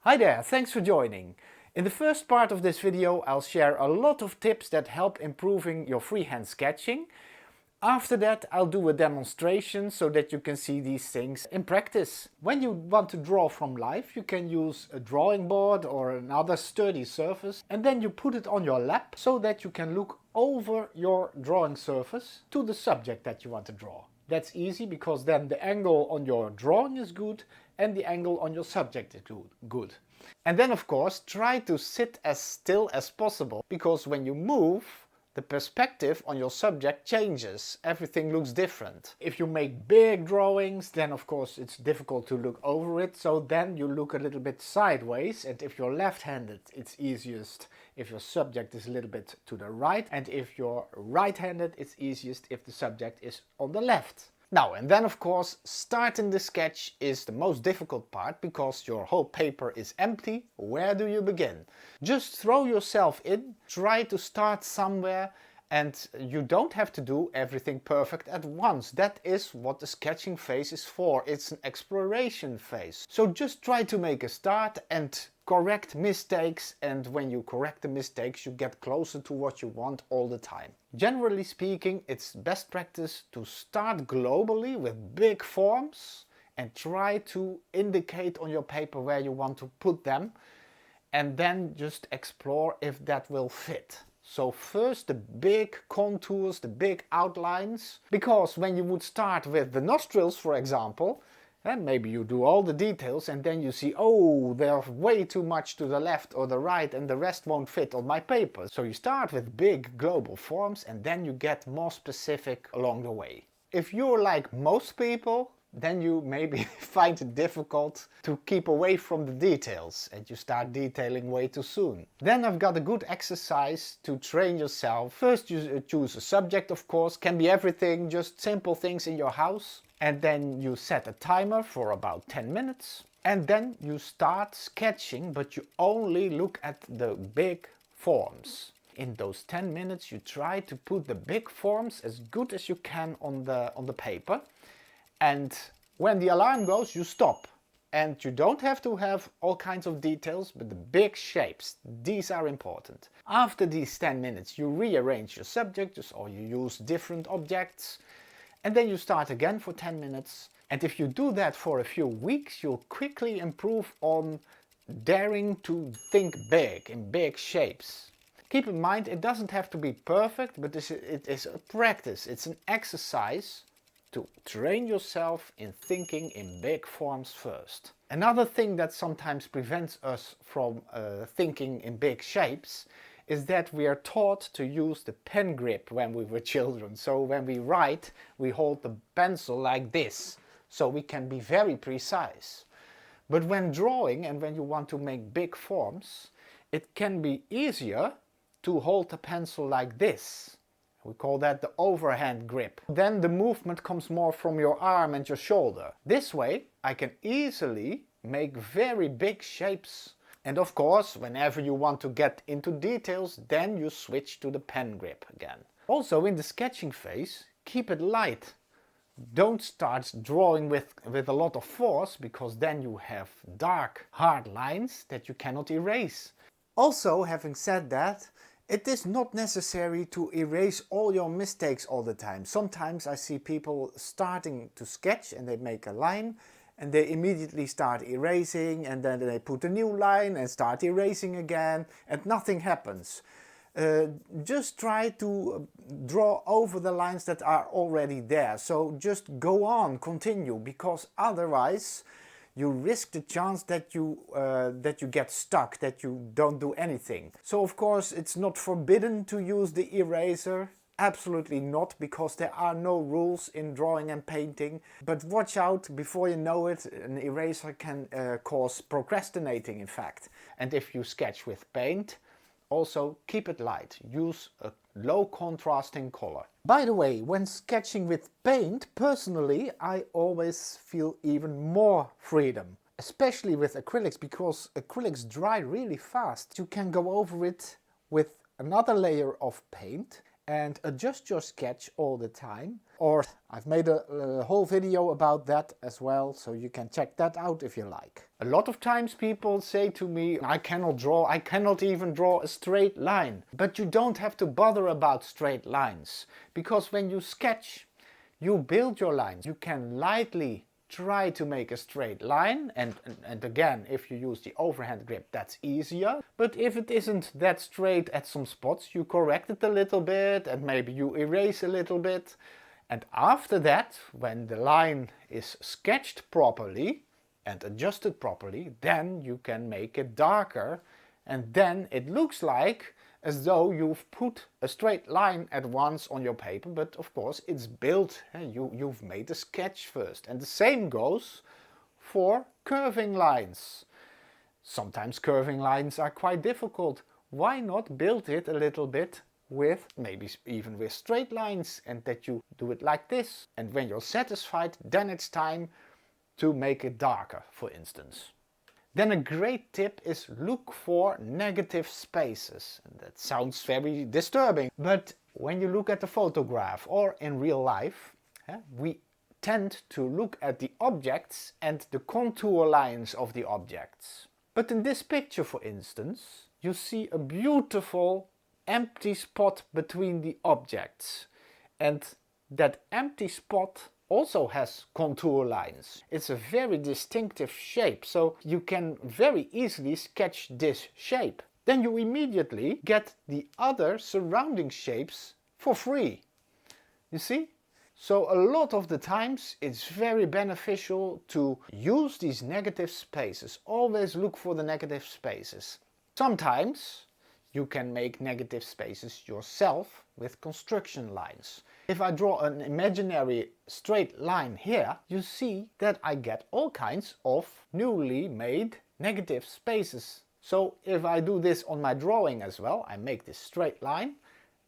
Hi there, thanks for joining. In the first part of this video I'll share a lot of tips that help improving your freehand sketching. After that I'll do a demonstration so that you can see these things in practice. When you want to draw from life, you can use a drawing board or another sturdy surface, and then you put it on your lap so that you can look over your drawing surface to the subject that you want to draw. That's easy because then the angle on your drawing is good and the angle on your subject is good. And then of course try to sit as still as possible, because when you move, the perspective on your subject changes. Everything looks different. If you make big drawings, then of course it's difficult to look over it, so then you look a little bit sideways, and if you're left-handed it's easiest if your subject is a little bit to the right, and if you're right-handed it's easiest if the subject is on the left. Now, and then of course starting the sketch is the most difficult part, because your whole paper is empty. Where do you begin? Just throw yourself in, try to start somewhere, and you don't have to do everything perfect at once. That is what the sketching phase is for. It's an exploration phase. So just try to make a start and correct mistakes, and when you correct the mistakes you get closer to what you want all the time. Generally speaking, it's best practice to start globally with big forms and try to indicate on your paper where you want to put them, and then just explore if that will fit. So first the big contours, the big outlines, because when you would start with the nostrils, for example, and maybe you do all the details and then you see, oh, they're way too much to the left or the right and the rest won't fit on my paper. So you start with big global forms and then you get more specific along the way. If you're like most people, then you maybe find it difficult to keep away from the details and you start detailing way too soon. Then I've got a good exercise to train yourself. First you choose a subject, of course, can be everything, just simple things in your house. And then you set a timer for about 10 minutes. And then you start sketching, but you only look at the big forms. In those 10 minutes you try to put the big forms as good as you can on the paper. And when the alarm goes, you stop. And you don't have to have all kinds of details, but the big shapes, these are important. After these 10 minutes you rearrange your subjects, or you use different objects. And then you start again for 10 minutes. And if you do that for a few weeks, you'll quickly improve on daring to think big, in big shapes. Keep in mind, it doesn't have to be perfect, but it is a practice. It's an exercise to train yourself in thinking in big forms first. Another thing that sometimes prevents us from thinking in big shapes is that we are taught to use the pen grip when we were children. So when we write, we hold the pencil like this, so we can be very precise. But when drawing and when you want to make big forms, it can be easier to hold the pencil like this. We call that the overhand grip. Then the movement comes more from your arm and your shoulder. This way I can easily make very big shapes. And of course, whenever you want to get into details, then you switch to the pen grip again. Also in the sketching phase, keep it light. Don't start drawing with a lot of force, because then you have dark, hard lines that you cannot erase. Also, having said that, it is not necessary to erase all your mistakes all the time. Sometimes I see people starting to sketch and they make a line and they immediately start erasing, and then they put a new line and start erasing again, and nothing happens. Just try to draw over the lines that are already there. So just go on, continue, because otherwise you risk the chance that you get stuck, that you don't do anything. So of course it's not forbidden to use the eraser. Absolutely not, because there are no rules in drawing and painting. But watch out, before you know it, an eraser can cause procrastinating, in fact. And if you sketch with paint, also keep it light. Use a low contrasting color. By the way, when sketching with paint, personally, I always feel even more freedom. Especially with acrylics, because acrylics dry really fast. You can go over it with another layer of paint, and adjust your sketch all the time. Or I've made a whole video about that as well, so you can check that out if you like. A lot of times people say to me, I cannot draw, I cannot even draw a straight line. But you don't have to bother about straight lines, because when you sketch, you build your lines. You can lightly try to make a straight line, and again, if you use the overhand grip, that's easier. But if it isn't that straight at some spots, you correct it a little bit and maybe you erase a little bit. And after that, when the line is sketched properly and adjusted properly, then you can make it darker, and then it looks like as though you've put a straight line at once on your paper, but of course it's built. You've made a sketch first. And the same goes for curving lines. Sometimes curving lines are quite difficult. Why not build it a little bit with, maybe even with straight lines, and that you do it like this. And when you're satisfied, then it's time to make it darker, for instance. Then a great tip is look for negative spaces. And that sounds very disturbing, but when you look at the photograph or in real life, we tend to look at the objects and the contour lines of the objects. But in this picture, for instance, you see a beautiful empty spot between the objects, and that empty spot also has contour lines. It's a very distinctive shape, so you can very easily sketch this shape. Then you immediately get the other surrounding shapes for free. You see? So a lot of the times it's very beneficial to use these negative spaces. Always look for the negative spaces. Sometimes you can make negative spaces yourself with construction lines. If I draw an imaginary straight line here, you see that I get all kinds of newly made negative spaces. So if I do this on my drawing as well, I make this straight line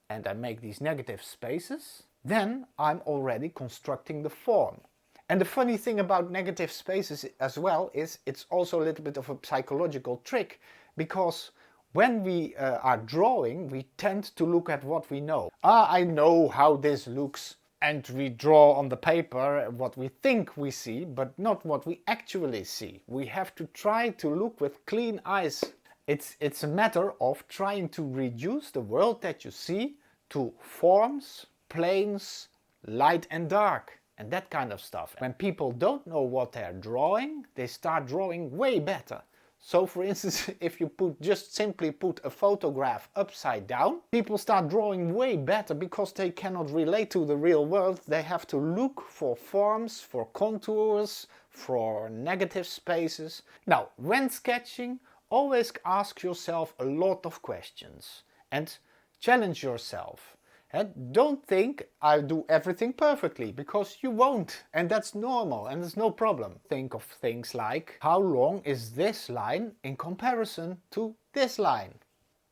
and I make these negative spaces, then I'm already constructing the form. And the funny thing about negative spaces as well is it's also a little bit of a psychological trick, because when we are drawing, we tend to look at what we know. I know how this looks, and we draw on the paper what we think we see, but not what we actually see. We have to try to look with clean eyes. It's a matter of trying to reduce the world that you see to forms, planes, light and dark, and that kind of stuff. When people don't know what they're drawing, they start drawing way better. So for instance, if you just simply put a photograph upside down, people start drawing way better because they cannot relate to the real world. They have to look for forms, for contours, for negative spaces. Now, when sketching, always ask yourself a lot of questions and challenge yourself. And don't think I'll do everything perfectly, because you won't, and that's normal and there's no problem. Think of things like, how long is this line in comparison to this line?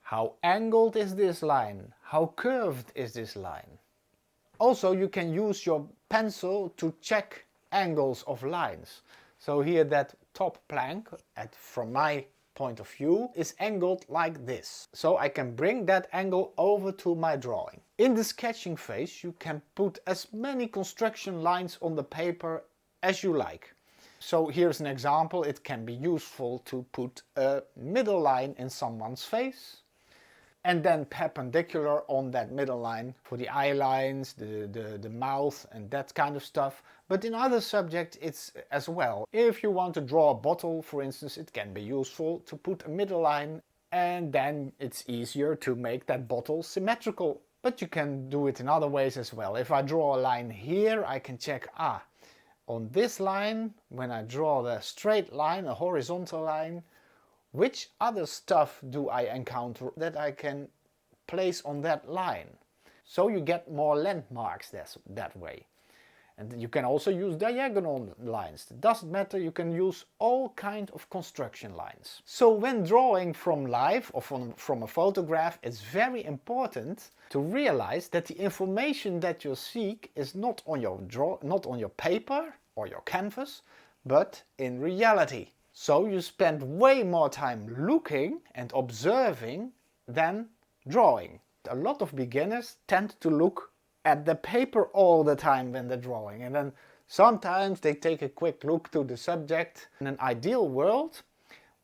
How angled is this line? How curved is this line? Also, you can use your pencil to check angles of lines. So here that top plank, from my point of view, is angled like this. So I can bring that angle over to my drawing. In the sketching phase, you can put as many construction lines on the paper as you like. So here's an example. It can be useful to put a middle line in someone's face, and then perpendicular on that middle line for the eye lines, the mouth and that kind of stuff. But in other subjects it's as well. If you want to draw a bottle, for instance, it can be useful to put a middle line, and then it's easier to make that bottle symmetrical. But you can do it in other ways as well. If I draw a line here, I can check, on this line, when I draw the straight line, a horizontal line, which other stuff do I encounter that I can place on that line? So you get more landmarks that way. And you can also use diagonal lines. It doesn't matter, you can use all kinds of construction lines. So when drawing from life or from a photograph, it's very important to realize that the information that you seek is not on your paper or your canvas, but in reality. So you spend way more time looking and observing than drawing. a lot of beginners tend to look at the paper all the time when they're drawing, and then sometimes they take a quick look to the subject. In an ideal world,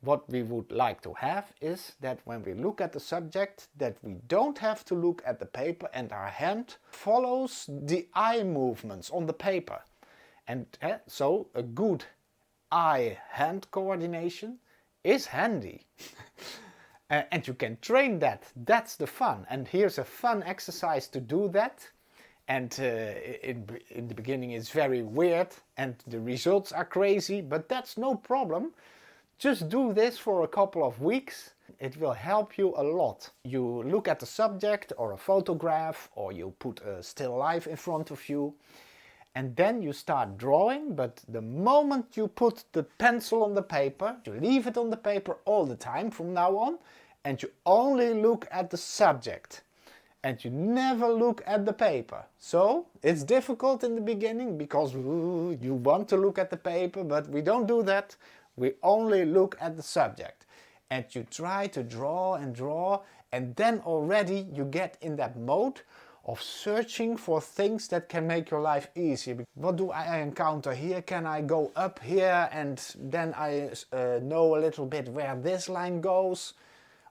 what we would like to have is that when we look at the subject, that we don't have to look at the paper and our hand follows the eye movements on the paper. And so a good eye-hand coordination is handy. And you can train that. That's the fun. And here's a fun exercise to do that. And in the beginning it's very weird and the results are crazy, but that's no problem. Just do this for a couple of weeks. It will help you a lot. You look at the subject or a photograph, or you put a still life in front of you, and then you start drawing. But the moment you put the pencil on the paper, you leave it on the paper all the time from now on, and you only look at the subject. And you never look at the paper. So it's difficult in the beginning because you want to look at the paper, but we don't do that. We only look at the subject. And you try to draw, and then already you get in that mode of searching for things that can make your life easier. What do I encounter here? Can I go up here and then I know a little bit where this line goes?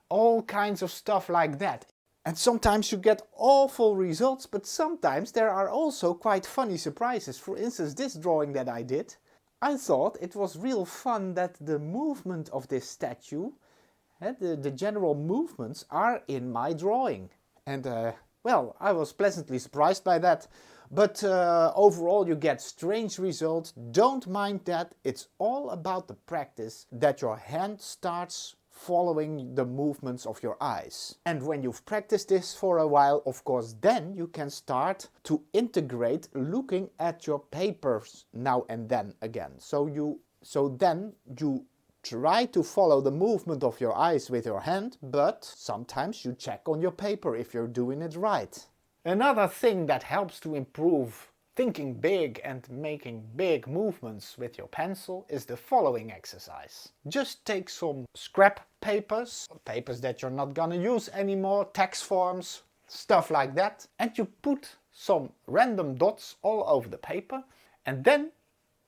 All kinds of stuff like that. And sometimes you get awful results, but sometimes there are also quite funny surprises. For instance, this drawing that I did, I thought it was real fun that the movement of this statue, the general movements are in my drawing. And well, I was pleasantly surprised by that. But overall you get strange results. Don't mind that. It's all about the practice, that your hand starts following the movements of your eyes. And when you've practiced this for a while, of course, then you can start to integrate looking at your papers now and then again. So then you try to follow the movement of your eyes with your hand, but sometimes you check on your paper if you're doing it right. Another thing that helps to improve thinking big and making big movements with your pencil is the following exercise. Just take some scrap papers that you're not gonna use anymore, text forms, stuff like that, and you put some random dots all over the paper, and then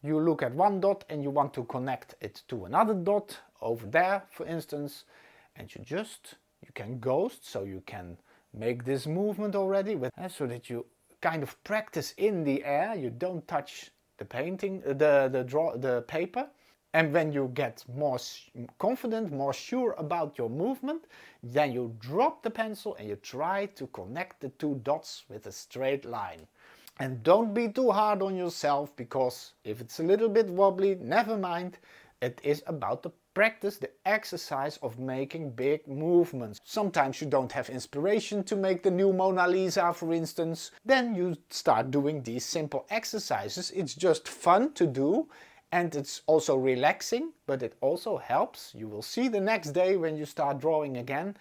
you look at one dot and you want to connect it to another dot over there, for instance, and you can ghost, so you can make this movement already so that you kind of practice in the air. You don't touch the painting, the paper. And when you get more confident, more sure about your movement, then you drop the pencil and you try to connect the two dots with a straight line. And don't be too hard on yourself, because if it's a little bit wobbly, never mind. It is about the practice, the exercise of making big movements. Sometimes you don't have inspiration to make the new Mona Lisa, for instance. Then you start doing these simple exercises. It's just fun to do, and it's also relaxing, but it also helps. You will see the next day when you start drawing again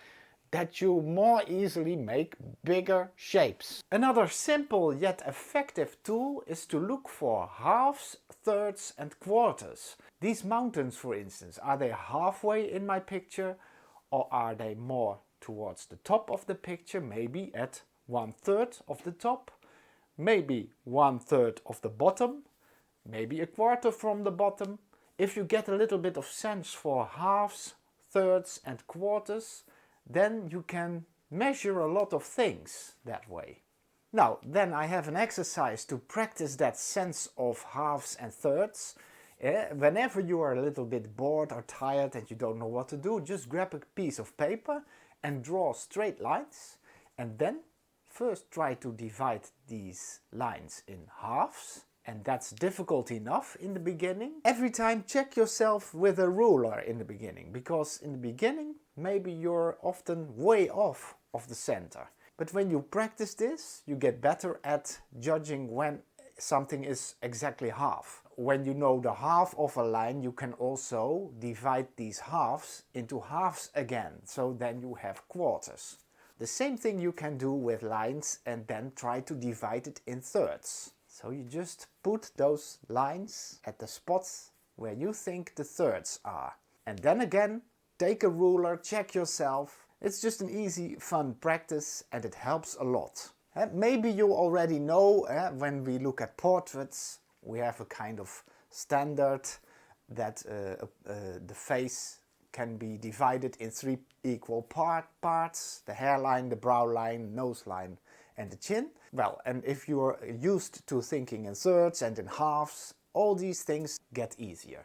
that you more easily make bigger shapes. Another simple yet effective tool is to look for halves, thirds and quarters. These mountains, for instance, are they halfway in my picture, or are they more towards the top of the picture, maybe at 1/3 of the top, maybe 1/3 of the bottom, maybe a quarter from the bottom? If you get a little bit of sense for halves, thirds and quarters, then you can measure a lot of things that way. Now, then I have an exercise to practice that sense of halves and thirds. Whenever you are a little bit bored or tired and you don't know what to do, just grab a piece of paper and draw straight lines, and then first try to divide these lines in halves. And that's difficult enough in the beginning. Every time check yourself with a ruler in the beginning, because in the beginning maybe you're often way off of the center. But when you practice this, you get better at judging when something is exactly half. When you know the half of a line, you can also divide these halves into halves again, so then you have quarters. The same thing you can do with lines, and then try to divide it in thirds. So you just put those lines at the spots where you think the thirds are. And then again, take a ruler, check yourself. It's just an easy, fun practice and it helps a lot. Maybe you already know when we look at portraits, we have a kind of standard that the face can be divided in 3 equal parts: the hairline, the brow line, nose line and the chin. Well, and if you're used to thinking in thirds and in halves, all these things get easier.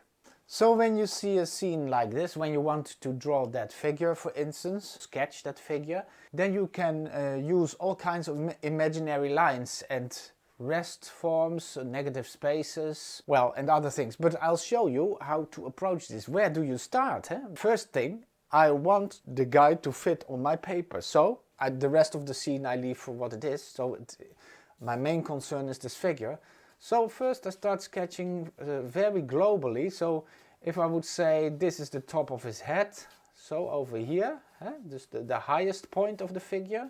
So when you see a scene like this, when you want to draw that figure, for instance, sketch that figure, then you can use all kinds of imaginary lines and rest forms, negative spaces, well, and other things. But I'll show you how to approach this. Where do you start? First thing, I want the guy to fit on my paper. So the rest of the scene I leave for what it is. So my main concern is this figure. So first I start sketching very globally. So if I would say this is the top of his head, so over here, this the highest point of the figure.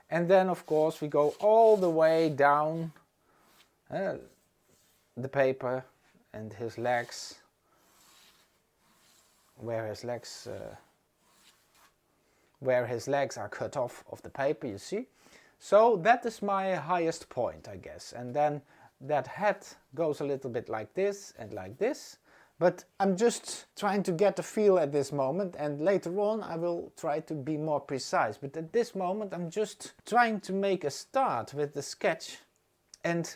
And then of course we go all the way down the paper and his legs, where his legs are cut off of the paper, you see. So that is my highest point, I guess. And then that head goes a little bit like this and like this. But I'm just trying to get a feel at this moment, and later on I will try to be more precise. But at this moment I'm just trying to make a start with the sketch. And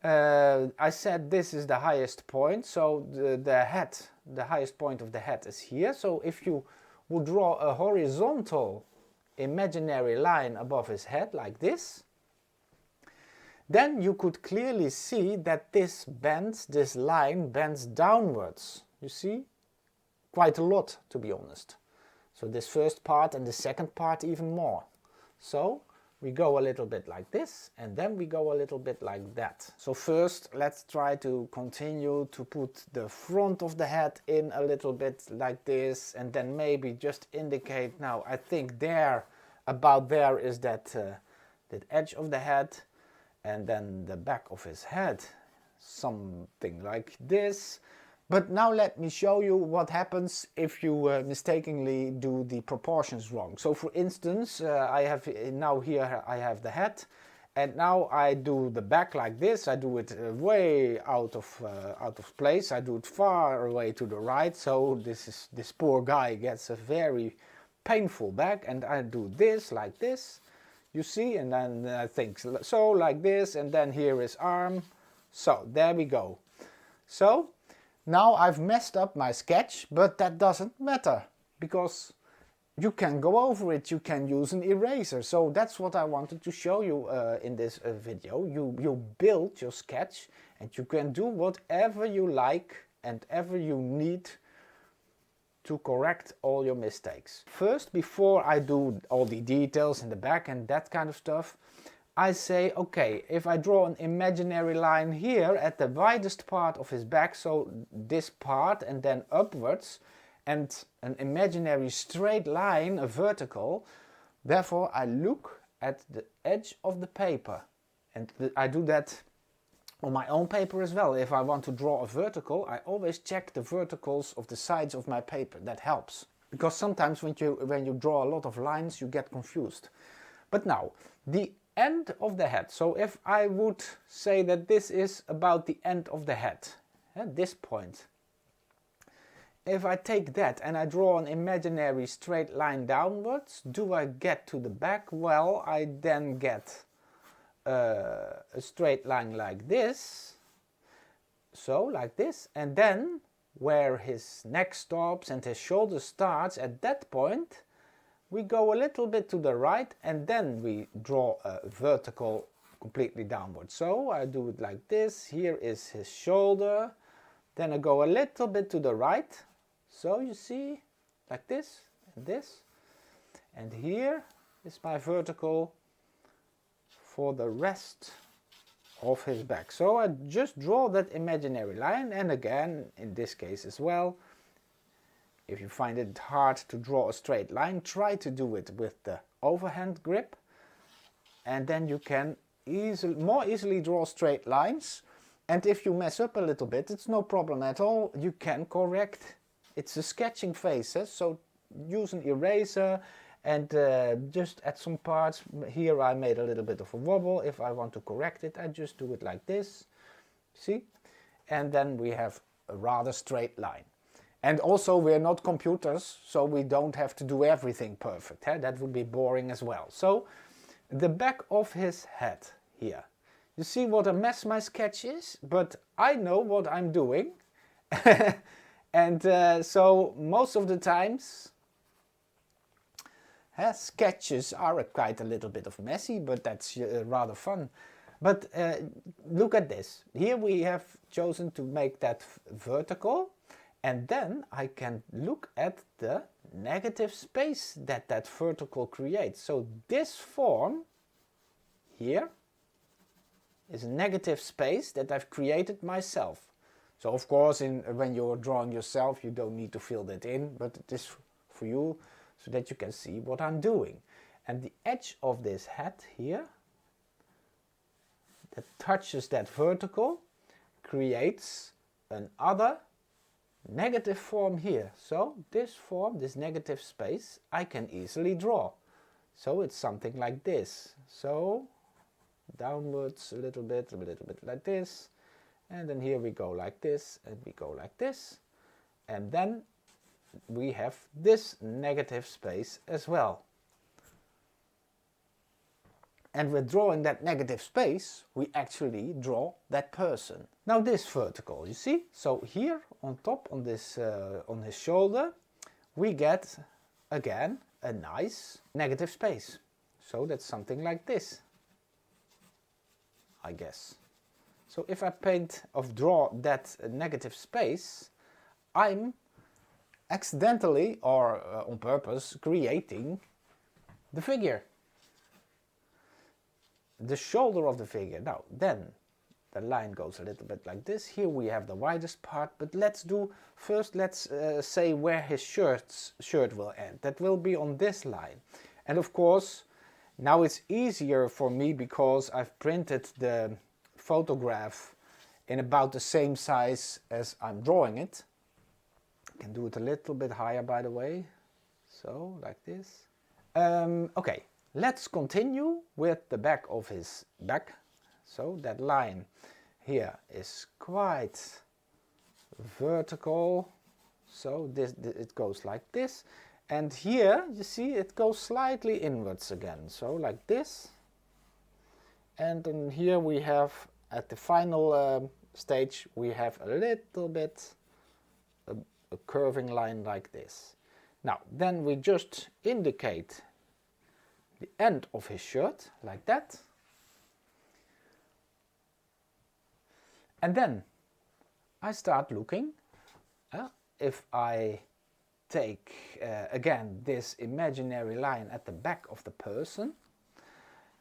I said this is the highest point, so the highest point of the head is here. So if you would draw a horizontal imaginary line above his head like this, then you could clearly see that this line bends downwards. You see? Quite a lot, to be honest. So this first part and the second part even more. So we go a little bit like this, and then we go a little bit like that. So first let's try to continue to put the front of the head in a little bit like this, and then maybe just indicate, now I think there, about there is that edge of the head. And then the back of his head, something like this. But now let me show you what happens if you mistakenly do the proportions wrong. So for instance, I have the head, and now I do the back like this. I do it way out of place. I do it far away to the right. So this poor guy gets a very painful back, and I do this like this. You see, and then I think so, like this, and then here is arm. So there we go. So now I've messed up my sketch, but that doesn't matter, because you can go over it, you can use an eraser. So that's what I wanted to show you in this video. You build your sketch, and you can do whatever you like and ever you need to correct all your mistakes. First, before I do all the details in the back and that kind of stuff, I say, okay, if I draw an imaginary line here at the widest part of his back, so this part and then upwards, and an imaginary straight line, a vertical, therefore I look at the edge of the paper. And I do that on my own paper as well. If I want to draw a vertical, I always check the verticals of the sides of my paper. That helps. Because sometimes when you draw a lot of lines, you get confused. But now, the end of the head. So if I would say that this is about the end of the head, at this point, if I take that and I draw an imaginary straight line downwards, do I get to the back? Well, I then get a straight line like this, so like this, and then where his neck stops and his shoulder starts, at that point we go a little bit to the right, and then we draw a vertical completely downward. So I do it like this. Here is his shoulder, then I go a little bit to the right, so you see, like this and this, and here is my vertical for the rest of his back. So I just draw that imaginary line, and again, in this case as well, if you find it hard to draw a straight line, try to do it with the overhand grip, and then you can more easily draw straight lines. And if you mess up a little bit, it's no problem at all. You can correct. It's a sketching phase, so use an eraser And just at some parts here I made a little bit of a wobble. If I want to correct it, I just do it like this. See? And then we have a rather straight line. And also we're not computers, so we don't have to do everything perfect. That would be boring as well. So the back of his head here. You see what a mess my sketch is? But I know what I'm doing. And so most of the times sketches are quite a little bit of messy, but that's rather fun. But look at this. Here we have chosen to make that vertical, and then I can look at the negative space that that vertical creates. So this form here is a negative space that I've created myself. So of course when you're drawing yourself you don't need to fill that in, but it is for you so that you can see what I'm doing. And the edge of this head here that touches that vertical creates another negative form here. So this form, this negative space, I can easily draw. So it's something like this. So downwards a little bit like this. And then here we go like this, and we go like this. And then we have this negative space as well. And with drawing that negative space, we actually draw that person. Now this vertical, you see? So here on top, on this, on his shoulder, we get again a nice negative space. So that's something like this, I guess. So if I paint or draw that negative space, I'm accidentally or on purpose creating the figure. The shoulder of the figure. Now then the line goes a little bit like this. Here we have the widest part, but let's say where his shirt will end. That will be on this line. And of course now it's easier for me because I've printed the photograph in about the same size as I'm drawing it. I can do it a little bit higher, by the way. So like this. Okay. Let's continue with the back of his back. So that line here is quite vertical. So it goes like this. And here, you see, it goes slightly inwards again. So like this. And then here we have, at the final stage, we have a little bit a curving line like this. Now, then we just indicate the end of his shirt, like that. And then I start looking. If I take, again, this imaginary line at the back of the person,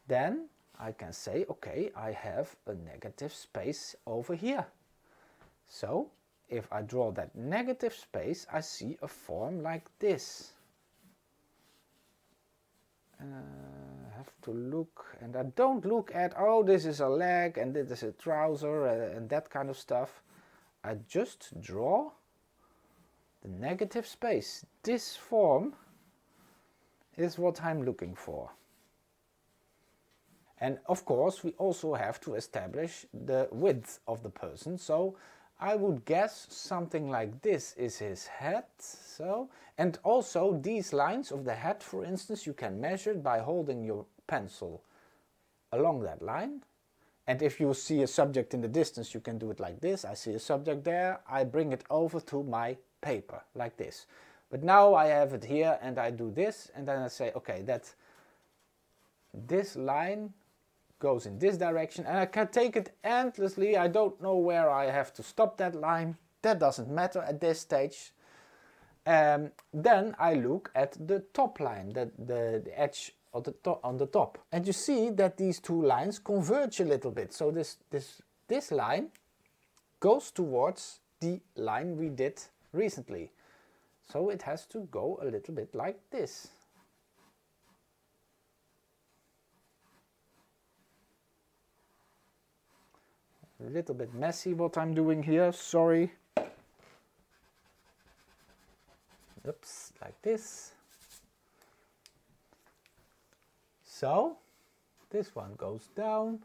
then I can say, okay, I have a negative space over here. So, if I draw that negative space, I see a form like this. I have to look, and I don't look at, oh, this is a leg and this is a trouser and that kind of stuff. I just draw the negative space. This form is what I'm looking for. And of course we also have to establish the width of the person. So I would guess something like this is his head. So, and also these lines of the head, for instance, you can measure by holding your pencil along that line. And if you see a subject in the distance, you can do it like this. I see a subject there, I bring it over to my paper like this. But now I have it here and I do this, and then I say, okay, that this line goes in this direction, and I can take it endlessly. I don't know where I have to stop that line. That doesn't matter at this stage. Then I look at the top line, the edge of the on the top, and you see that these two lines converge a little bit. So this line goes towards the line we did recently. So it has to go a little bit like this. A little bit messy what I'm doing here, sorry. Oops, like this. So this one goes down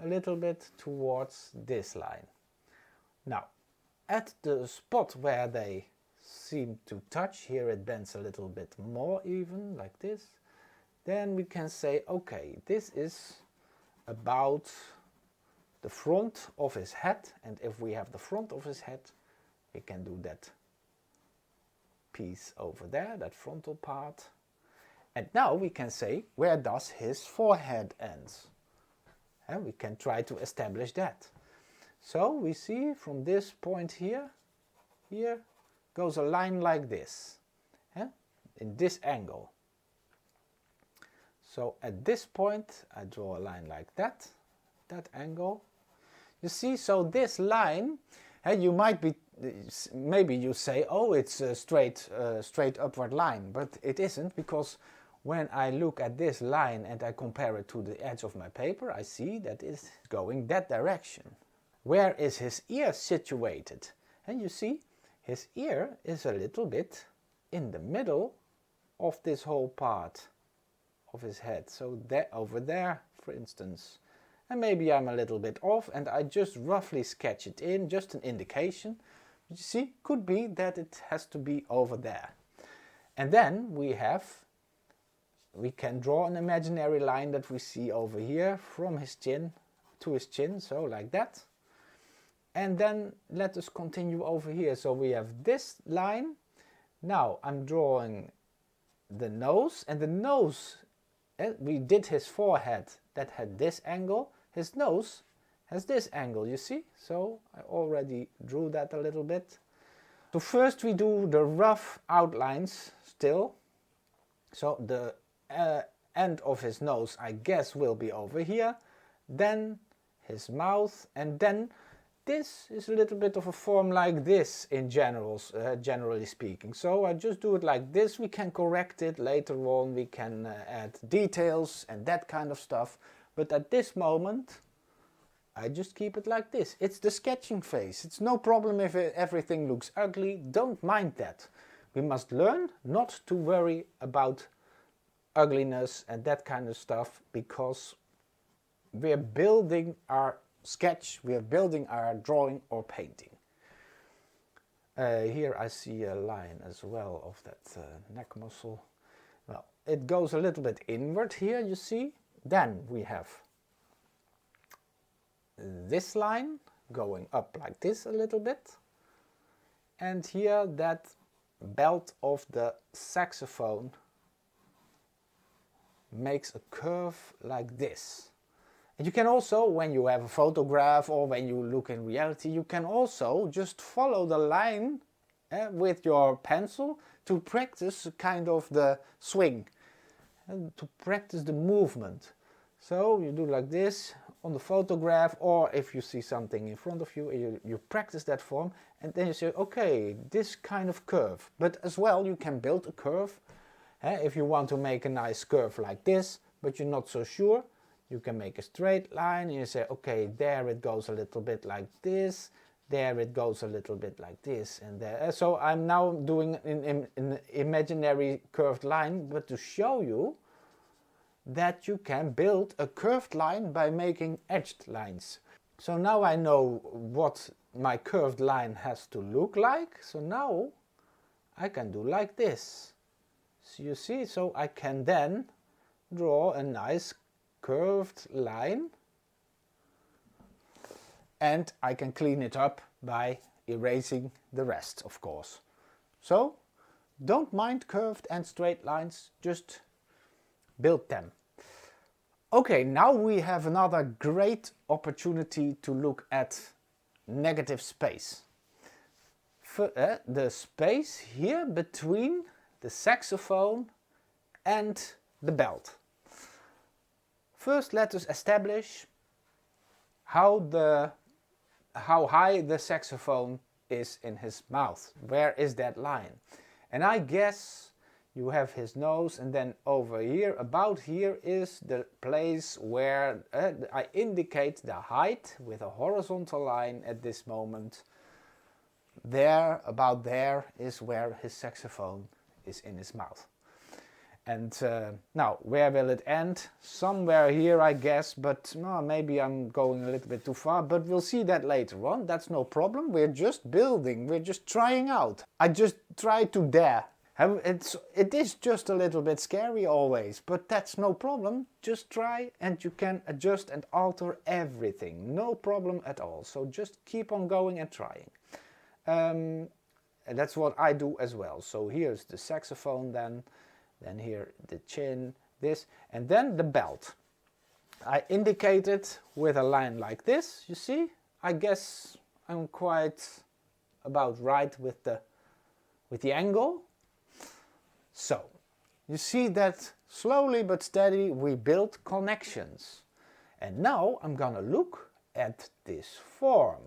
a little bit towards this line. Now, at the spot where they seem to touch, here it bends a little bit more even, like this, then we can say, okay, this is about the front of his head, and if we have the front of his head, we can do that piece over there, that frontal part. And now we can say, where does his forehead end? And we can try to establish that. So we see from this point here goes a line like this, in this angle. So at this point I draw a line like that, that angle. You see, so this line, you might be, maybe you say, oh, it's a straight upward line, but it isn't, because when I look at this line and I compare it to the edge of my paper, I see that it's going that direction. Where is his ear situated? And you see, his ear is a little bit in the middle of this whole part of his head. So that over there, for instance. And maybe I'm a little bit off and I just roughly sketch it in, just an indication. But you see, could be that it has to be over there. And then we can draw an imaginary line that we see over here from his chin to his chin, so like that. And then let us continue over here. So we have this line. Now I'm drawing the nose, and the nose, we did his forehead that had this angle. His nose has this angle, you see? So I already drew that a little bit. So first we do the rough outlines still. So the end of his nose, I guess, will be over here. Then his mouth, and then this is a little bit of a form like this in generally speaking. So I just do it like this. We can correct it later on. We can add details and that kind of stuff. But at this moment, I just keep it like this. It's the sketching phase. It's no problem if everything looks ugly. Don't mind that. We must learn not to worry about ugliness and that kind of stuff, because we're building our sketch, we are building our drawing or painting. Here I see a line as well of that neck muscle. Well, it goes a little bit inward here, you see. Then we have this line going up like this a little bit. And here that belt of the saxophone makes a curve like this. And you can also, when you have a photograph or when you look in reality, you can also just follow the line with your pencil to practice kind of the swing, and to practice the movement. So you do like this on the photograph, or if you see something in front of you, you practice that form, and then you say, okay, this kind of curve. But as well, you can build a curve. If you want to make a nice curve like this, but you're not so sure, you can make a straight line and you say, okay, there it goes a little bit like this, there it goes a little bit like this, and there. So I'm now doing an imaginary curved line, but to show you that you can build a curved line by making edged lines. So now I know what my curved line has to look like, so now I can do like this. So you see, so I can then draw a nice curved line, and I can clean it up by erasing the rest, of course. So don't mind curved and straight lines, just build them. Okay, now we have another great opportunity to look at negative space. The space here between the saxophone and the belt. First, let us establish how high the saxophone is in his mouth. Where is that line? And I guess you have his nose, and then over here, about here, is the place where I indicate the height with a horizontal line at this moment. There, about there, is where his saxophone is in his mouth. And now, where will it end? Somewhere here, I guess, but maybe I'm going a little bit too far, but we'll see that later on. That's no problem. We're just building, we're just trying out. I just try to dare. It is just a little bit scary always, but that's no problem. Just try and you can adjust and alter everything. No problem at all. So just keep on going and trying. And that's what I do as well. So here's the saxophone then here the chin, this, and then the belt. I indicate it with a line like this, you see? I guess I'm quite about right with the angle. So, you see that slowly but steady we build connections. And now I'm gonna look at this form.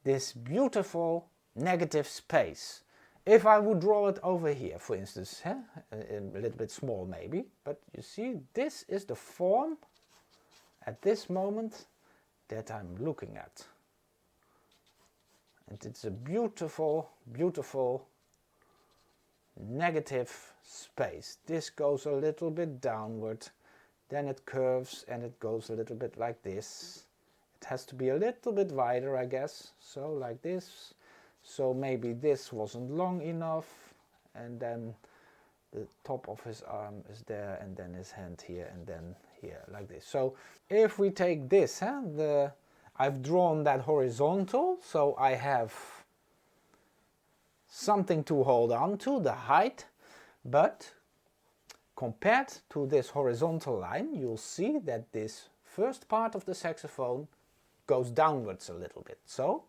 This beautiful negative space. If I would draw it over here, for instance, a little bit small maybe, but you see, this is the form at this moment that I'm looking at. And it's a beautiful, beautiful negative space. This goes a little bit downward, then it curves and it goes a little bit like this. It has to be a little bit wider, I guess, so like this. So maybe this wasn't long enough, and then the top of his arm is there, and then his hand here, and then here, like this. So if we take this, I've drawn that horizontal, so I have something to hold on to, the height, but compared to this horizontal line, you'll see that this first part of the saxophone goes downwards a little bit. So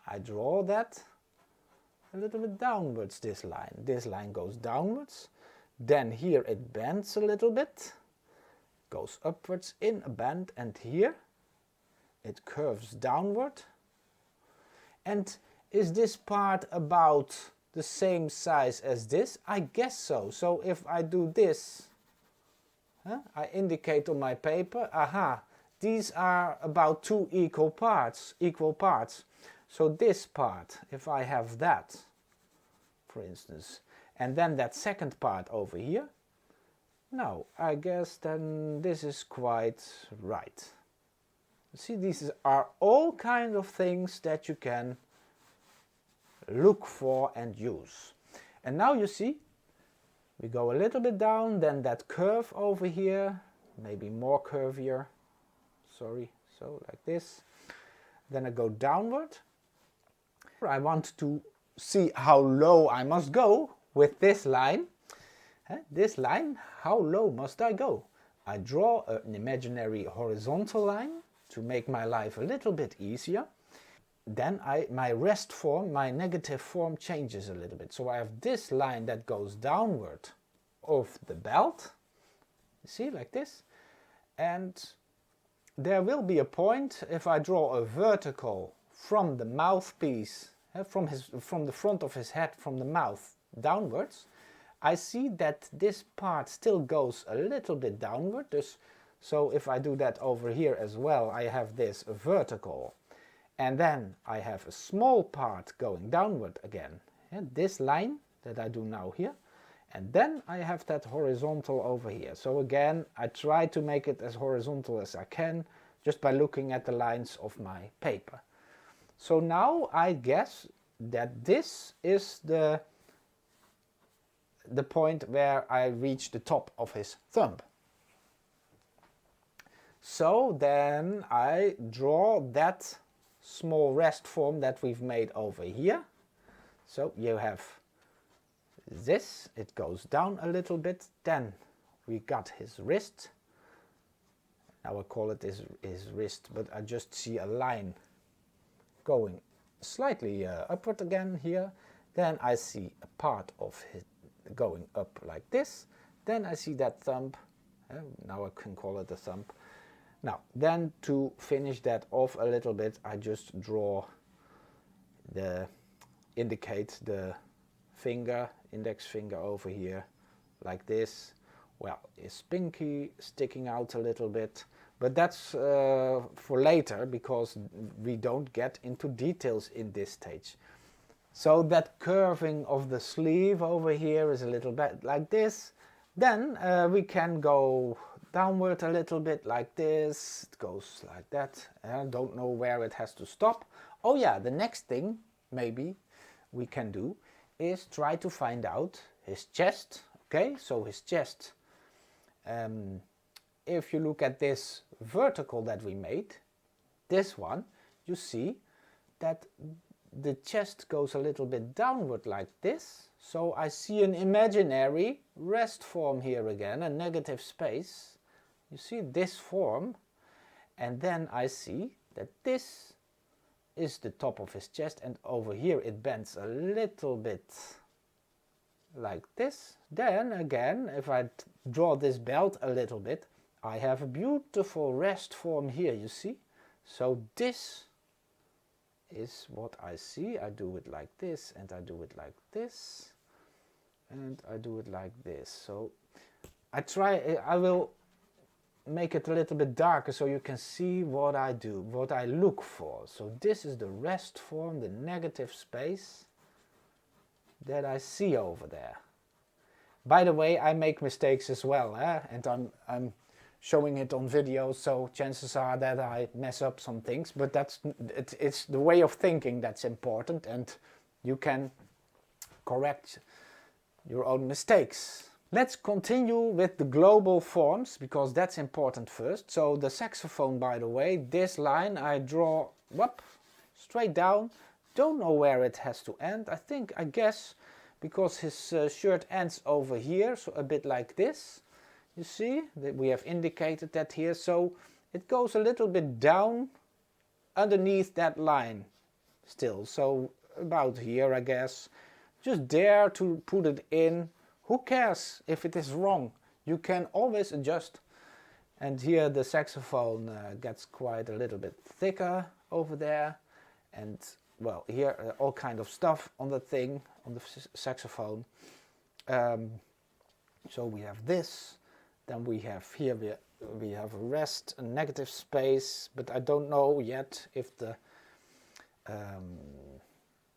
I draw that a little bit downwards, this line. This line goes downwards. Then here it bends a little bit, goes upwards in a bend, and here it curves downward. And is this part about the same size as this? I guess so. So if I do this, I indicate on my paper, aha, these are about two equal parts. So this part, if I have that, for instance, and then that second part over here, no, I guess then this is quite right. See, these are all kind of things that you can look for and use. And now you see, we go a little bit down, then that curve over here, maybe more curvier, sorry, so like this. Then I go downward. I want to see how low I must go with this line. This line, how low must I go? I draw an imaginary horizontal line to make my life a little bit easier. Then my rest form, my negative form changes a little bit. So I have this line that goes downward of the belt. You see, like this. And there will be a point if I draw a vertical from the mouthpiece, from the front of his head, from the mouth downwards. I see that this part still goes a little bit downward. So if I do that over here as well, I have this vertical. And then I have a small part going downward again. This line that I do now here. And then I have that horizontal over here. So again, I try to make it as horizontal as I can, just by looking at the lines of my paper. So now I guess that this is the point where I reach the top of his thumb. So then I draw that small rest form that we've made over here. So you have this, it goes down a little bit, then we got his wrist. Now I call it his wrist, but I just see a line going slightly upward again here. Then I see a part of his going up like this. Then I see that thumb. Now I can call it a thumb. Now, then to finish that off a little bit, I just indicate the finger, index finger over here, like this. Well, his pinky sticking out a little bit, but that's for later, because we don't get into details in this stage. So that curving of the sleeve over here is a little bit like this. Then we can go downward a little bit like this. It goes like that. I don't know where it has to stop. Oh yeah, the next thing maybe we can do is try to find out his chest. Okay, so his chest, if you look at this vertical that we made, this one, you see that the chest goes a little bit downward like this. So I see an imaginary rest form here again, a negative space. You see this form, and then I see that this is the top of his chest, and over here it bends a little bit like this. Then again, if I draw this belt a little bit, I have a beautiful rest form here, you see. So this is what I see. I do it like this, and I do it like this, and I do it like this. So I will make it a little bit darker so you can see what I do, what I look for. So this is the rest form, the negative space that I see over there. By the way, I make mistakes as well, and I'm showing it on video, so chances are that I mess up some things, but it's the way of thinking that's important, and you can correct your own mistakes. Let's continue with the global forms, because that's important first. So the saxophone, by the way, this line I draw straight down. Don't know where it has to end. I guess because his shirt ends over here, so a bit like this. You see that we have indicated that here, so it goes a little bit down underneath that line still. So about here, I guess. Just dare to put it in. Who cares if it is wrong? You can always adjust. And here the saxophone gets quite a little bit thicker over there. And well, here all kind of stuff on the thing, on the saxophone. So we have this. Then we have here, we have a rest, a negative space. But I don't know yet if the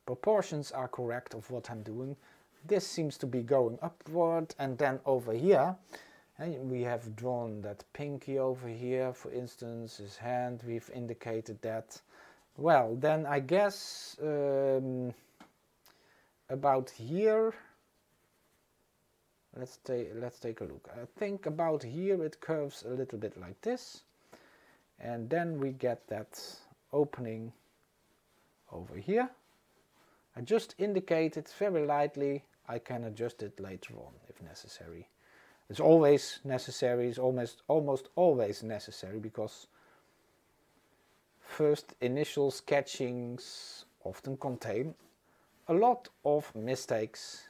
proportions are correct of what I'm doing. This seems to be going upward, and then over here we have drawn that pinky over here, for instance, his hand, we've indicated that. Well, then I guess about here, let's take a look. I think about here it curves a little bit like this, and then we get that opening over here. I just indicate it very lightly. I can adjust it later on if necessary. It's always necessary, it's almost always necessary, because first initial sketchings often contain a lot of mistakes.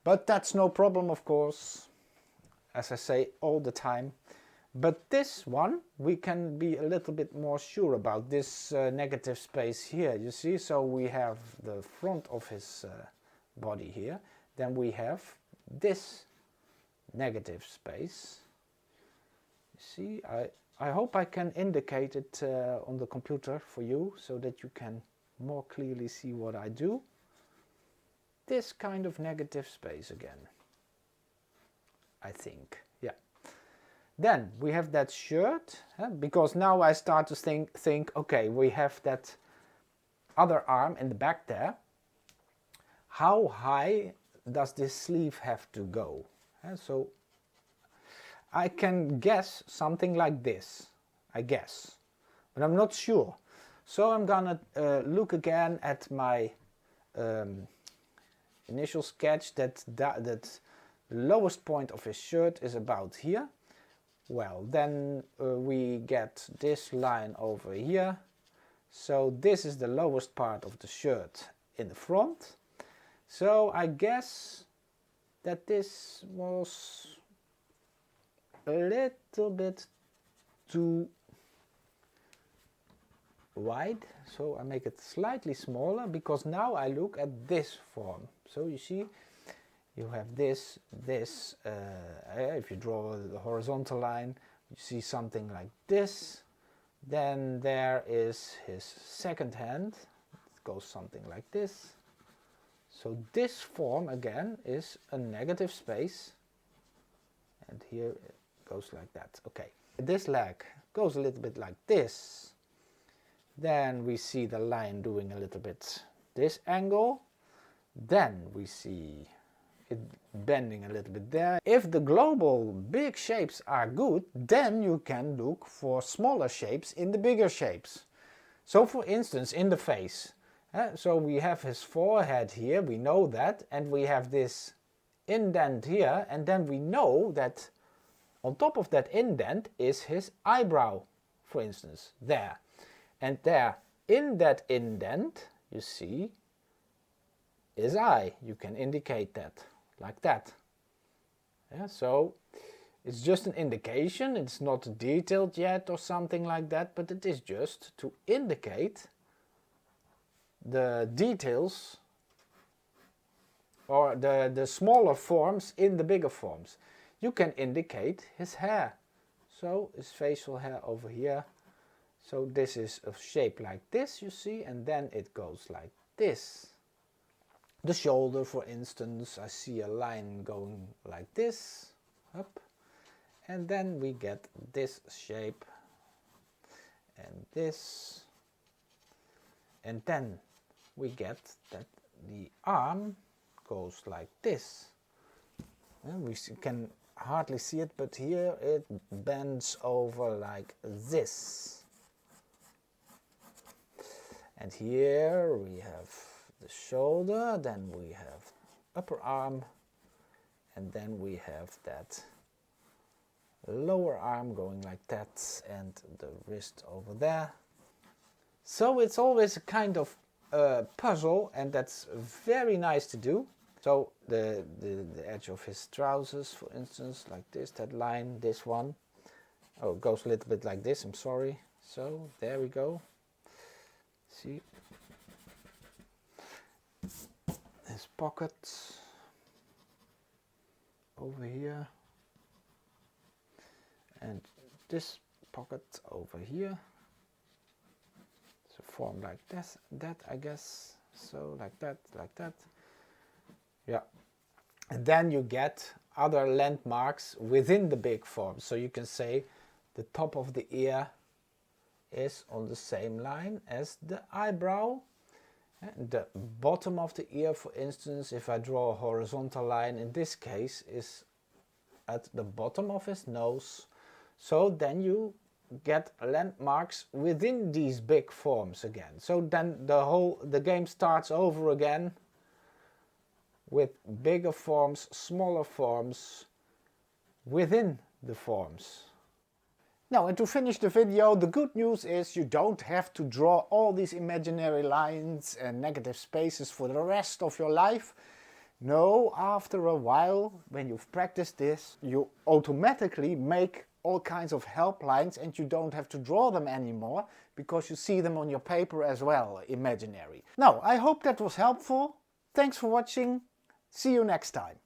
But that's no problem, of course, as I say all the time. But this one, we can be a little bit more sure about this negative space here, you see. So we have the front of his body here. Then we have this negative space. You see, I hope I can indicate it on the computer for you, so that you can more clearly see what I do. This kind of negative space again, I think, yeah. Then we have that shirt, because now I start to think, okay, we have that other arm in the back there. How high does this sleeve have to go? So I can guess something like this, I guess, but I'm not sure. So I'm gonna look again at my initial sketch that the lowest point of his shirt is about here. Well, then we get this line over here. So this is the lowest part of the shirt in the front. So I guess that this was a little bit too wide. So I make it slightly smaller, because now I look at this form. So you see, you have this, if you draw the horizontal line, you see something like this. Then there is his second hand, goes something like this. So this form again is a negative space, and here it goes like that. Okay, this leg goes a little bit like this. Then we see the line doing a little bit this angle. Then we see it bending a little bit there. If the global big shapes are good, then you can look for smaller shapes in the bigger shapes. So for instance, in the face. So we have his forehead here, we know that, and we have this indent here, and then we know that on top of that indent is his eyebrow, for instance, there. And there, in that indent, you see, his eye. You can indicate that, like that. Yeah, so it's just an indication, it's not detailed yet or something like that, but it is just to indicate the details or the smaller forms in the bigger forms. You can indicate his hair. So his facial hair over here. So this is a shape like this, you see, and then it goes like this. The shoulder, for instance, I see a line going like this, up, and then we get this shape, and this, and then we get that the arm goes like this. And we can hardly see it, but here it bends over like this. And here we have the shoulder, then we have upper arm, and then we have that lower arm going like that, and the wrist over there. So it's always a kind of puzzle, and that's very nice to do. So the edge of his trousers, for instance, like this, that line, this one. Oh, it goes a little bit like this, I'm sorry. So there we go. See? His pockets over here, and this pocket over here. So form like this, that I guess. So like that, like that. Yeah. And then you get other landmarks within the big form. So you can say the top of the ear is on the same line as the eyebrow. And the bottom of the ear, for instance, if I draw a horizontal line, in this case is at the bottom of his nose. So then you get landmarks within these big forms again. So then the game starts over again with bigger forms, smaller forms within the forms. Now, and to finish the video, the good news is you don't have to draw all these imaginary lines and negative spaces for the rest of your life. No, after a while, when you've practiced this, you automatically make all kinds of help lines and you don't have to draw them anymore because you see them on your paper as well, imaginary. Now, I hope that was helpful. Thanks for watching. See you next time.